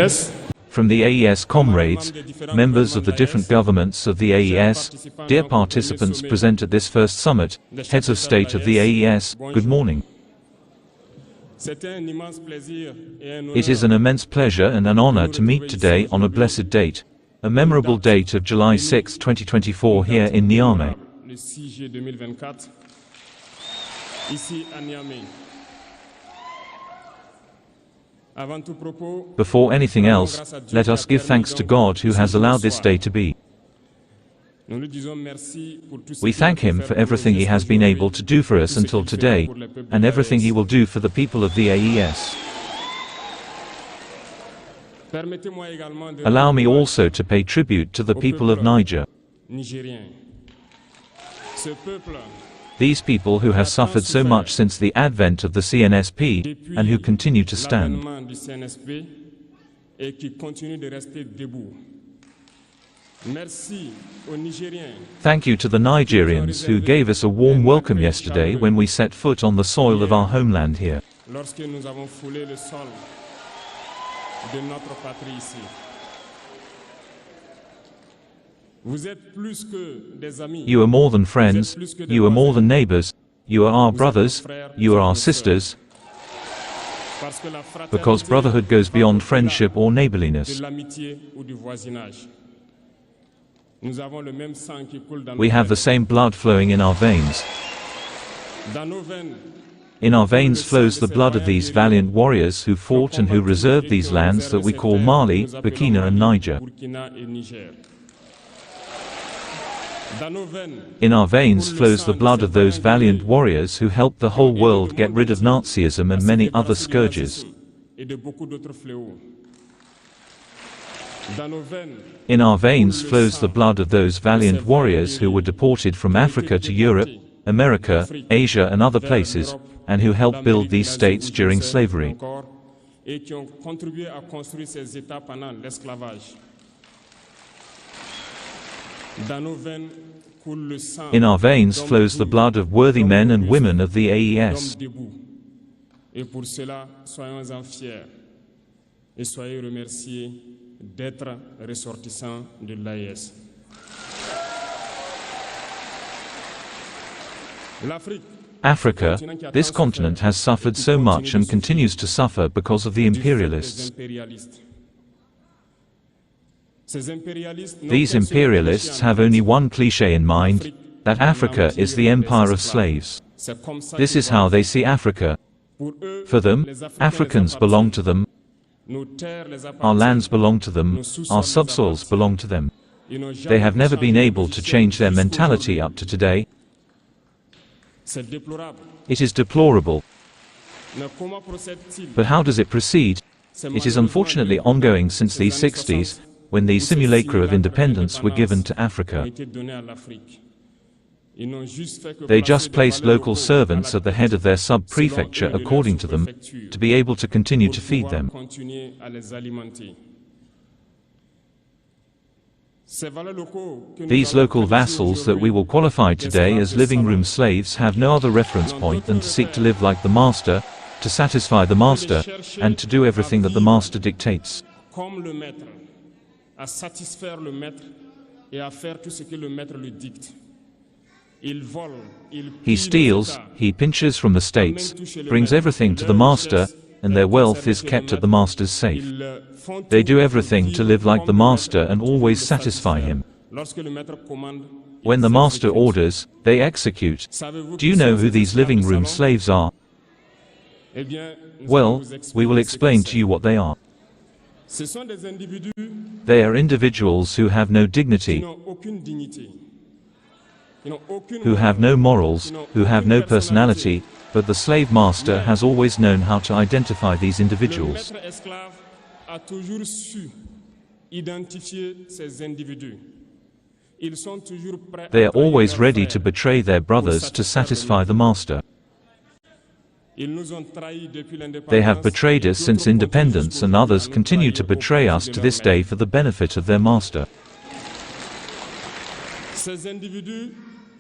AES, from the AES comrades, members of the different governments of the AES, dear participants present at this first summit, heads of state of the AES, good morning. It is an immense pleasure and an honor to meet today on a blessed date, a memorable date of July 6, 2024 here in Niamey. Before anything else, let us give thanks to God who has allowed this day to be. We thank Him for everything He has been able to do for us until today, and everything He will do for the people of the AES. Allow me also to pay tribute to the people of Niger. These people who have suffered so much since the advent of the CNSP, and who continue to stand. Thank you to the Nigerians who gave us a warm welcome yesterday when we set foot on the soil of our homeland here. You are more than friends, you are more than neighbors, you are our brothers, you are our sisters, because brotherhood goes beyond friendship or neighborliness. We have the same blood flowing in our veins. In our veins flows the blood of these valiant warriors who fought and who reserved these lands that we call Mali, Burkina and Niger. In our veins flows the blood of those valiant warriors who helped the whole world get rid of Nazism and many other scourges. In our veins flows the blood of those valiant warriors who were deported from Africa to Europe, America, Asia and other places, and who helped build these states during slavery. In our veins flows the blood of worthy men and women of the AES. Africa, this continent has suffered so much and continues to suffer because of the imperialists. These imperialists have only one cliché in mind, that Africa is the empire of slaves. This is how they see Africa. For them, Africans belong to them, our lands belong to them, our subsoils belong to them. They have never been able to change their mentality up to today. It is deplorable. But how does it proceed? It is unfortunately ongoing since the 60s, when these simulacra of independence were given to Africa. They just placed local servants at the head of their sub-prefecture according to them, to be able to continue to feed them. These local vassals that we will qualify today as living room slaves have no other reference point than to seek to live like the master, to satisfy the master, and to do everything that the master dictates. He steals, he pinches from the states, brings everything to the master, and their wealth is kept at the master's safe. They do everything to live like the master and always satisfy him. When the master orders, they execute. Do you know who these living room slaves are? Well, we will explain to you what they are. They are individuals who have no dignity, who have no morals, who have no personality, but the slave master has always known how to identify these individuals. They are always ready to betray their brothers to satisfy the master. They have betrayed us since independence, and others continue to betray us to this day for the benefit of their master.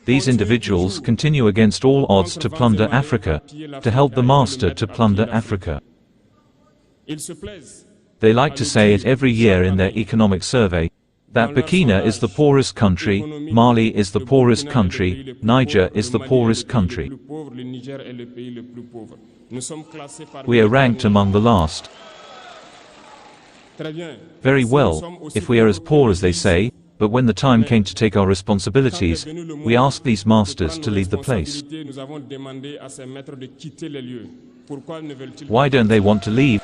These individuals continue against all odds to plunder Africa, to help the master to plunder Africa. They like to say it every year in their economic survey, that Burkina is the poorest country, Mali is the poorest country, Niger is the poorest country. We are ranked among the last. Very well, if we are as poor as they say, but when the time came to take our responsibilities, we asked these masters to leave the place. Why don't they want to leave?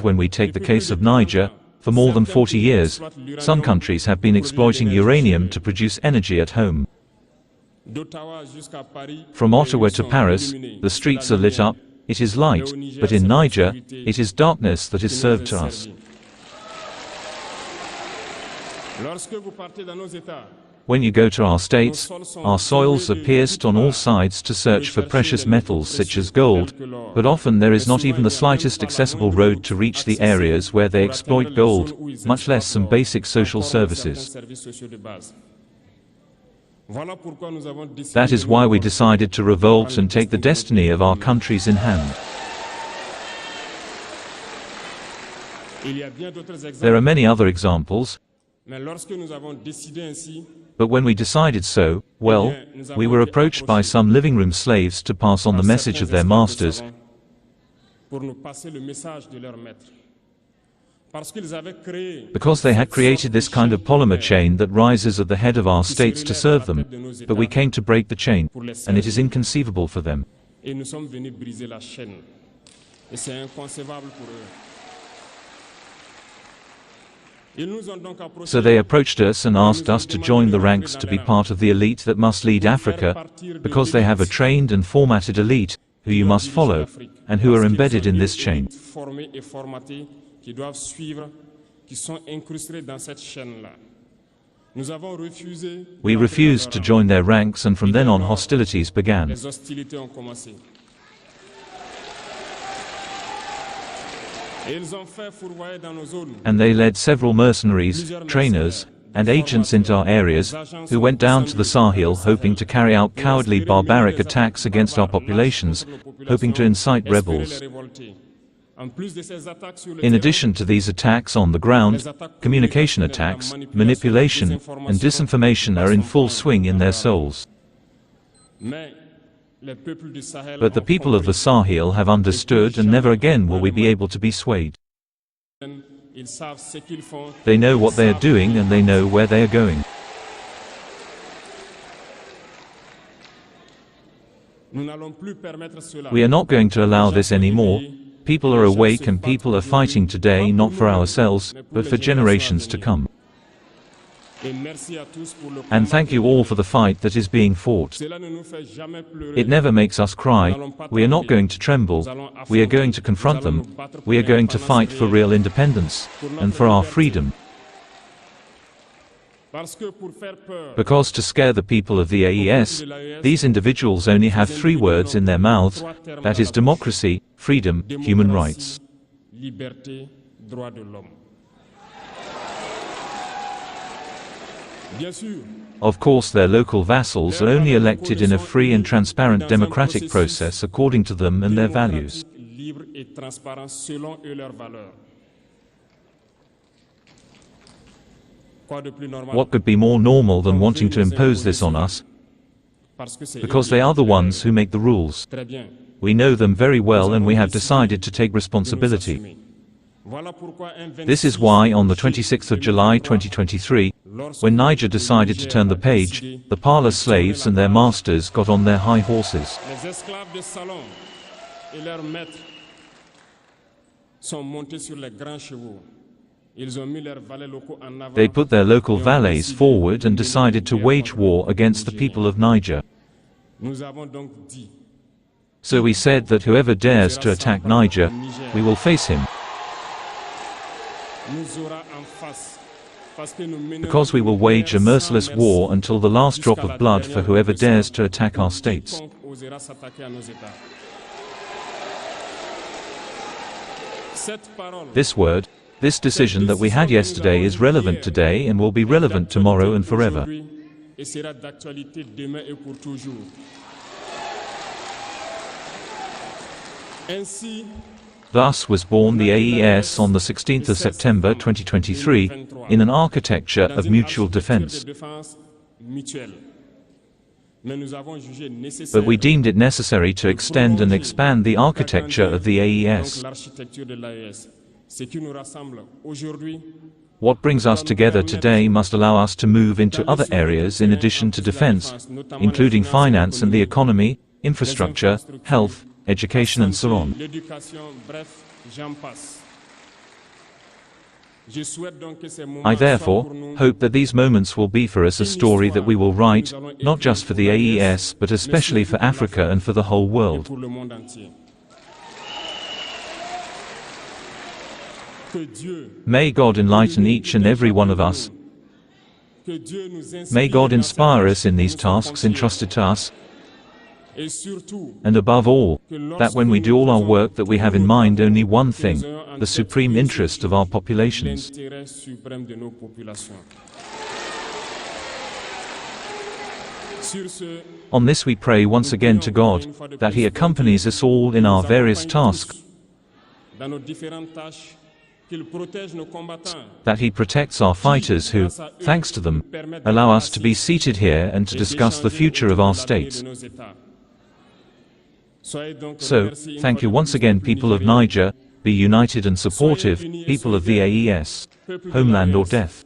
When we take the case of Niger, for more than 40 years, some countries have been exploiting uranium to produce energy at home. From Ottawa to Paris, the streets are lit up, it is light, but in Niger, it is darkness that is served to us. When you go to our states, our soils are pierced on all sides to search for precious metals such as gold, but often there is not even the slightest accessible road to reach the areas where they exploit gold, much less some basic social services. That is why we decided to revolt and take the destiny of our countries in hand. There are many other examples, but when we decided so, well, we were approached by some living room slaves to pass on the message of their masters, because they had created this kind of polymer chain that rises at the head of our states to serve them, but we came to break the chain, and it is inconceivable for them. So they approached us and asked us to join the ranks to be part of the elite that must lead Africa, because they have a trained and formatted elite, who you must follow, and who are embedded in this chain. We refused to join their ranks, and from then on hostilities began. And they led several mercenaries, trainers, and agents into our areas, who went down to the Sahel hoping to carry out cowardly barbaric attacks against our populations, hoping to incite rebels. In addition to these attacks on the ground, communication attacks, manipulation, and disinformation are in full swing in their souls. But the people of the Sahel have understood, and never again will we be able to be swayed. They know what they are doing, and they know where they are going. We are not going to allow this anymore. People are awake and people are fighting today, not for ourselves, but for generations to come. And thank you all for the fight that is being fought. It never makes us cry. We are not going to tremble. We are going to confront them. We are going to fight for real independence, and for our freedom. Because to scare the people of the AES, these individuals only have 3 words in their mouths, that is democracy, freedom, human rights. Of course, their local vassals are only elected in a free and transparent democratic process according to them and their values. What could be more normal than wanting to impose this on us? Because they are the ones who make the rules. We know them very well, and we have decided to take responsibility. This is why on the 26th of July 2023, when Niger decided to turn the page, the parlor slaves and their masters got on their high horses. They put their local valets forward and decided to wage war against the people of Niger. So we said that whoever dares to attack Niger, we will face him. Because we will wage a merciless war until the last drop of blood for whoever dares to attack our states. This word, this decision that we had yesterday is relevant today and will be relevant tomorrow and forever. Thus was born the AES on the 16th of September 2023, in an architecture of mutual defense. But we deemed it necessary to extend and expand the architecture of the AES. What brings us together today must allow us to move into other areas in addition to defense, including finance and the economy, infrastructure, health, education and so on. I therefore hope that these moments will be for us a story that we will write, not just for the AES but especially for Africa and for the whole world. May God enlighten each and every one of us. May God inspire us in these tasks entrusted to us. And above all, that when we do all our work that we have in mind only one thing, the supreme interest of our populations. On this we pray once again to God, that He accompanies us all in our various tasks, that He protects our fighters who, thanks to them, allow us to be seated here and to discuss the future of our states. So, thank you once again, people of Niger, be united and supportive, people of the AES, homeland or death.